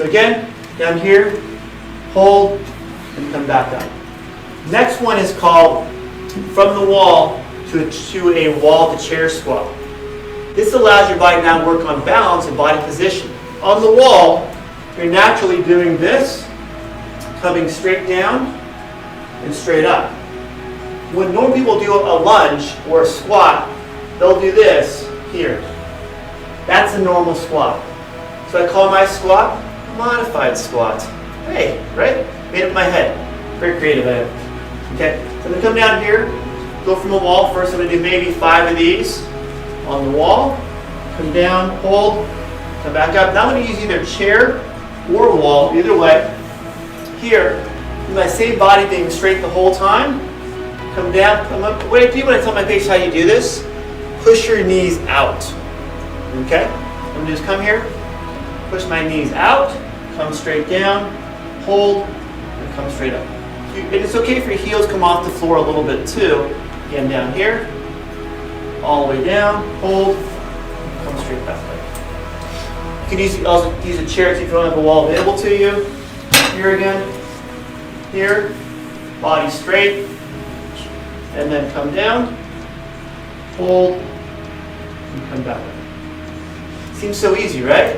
So again, down here, hold, and come back up. Next one is called from the wall to a wall to chair squat. This allows your body now to work on balance and body position. On the wall, you're naturally doing this, coming straight down and straight up. When normal people do a lunge or a squat, they'll do this here. That's a normal squat. So I call my squat modified squat. Hey, right? Made up in my head. Very creative, I am. Okay, so I'm going to come down here, go from the wall. First I'm going to do maybe 5 of these on the wall. Come down, hold, come back up. Now I'm going to use either chair or wall, either way. Here, my same body being straight the whole time. Come down, come up. What I do when I tell my patients how you do this, push your knees out. Okay? I'm going to just come here, push my knees out, come straight down, hold, and come straight up. And it's okay for your heels come off the floor a little bit too. Again, down here, all the way down, hold, come straight back up. You can also use a chair if you don't have a wall available to you. Here again, here, body straight, and then come down, hold, and come back up. Seems so easy, right?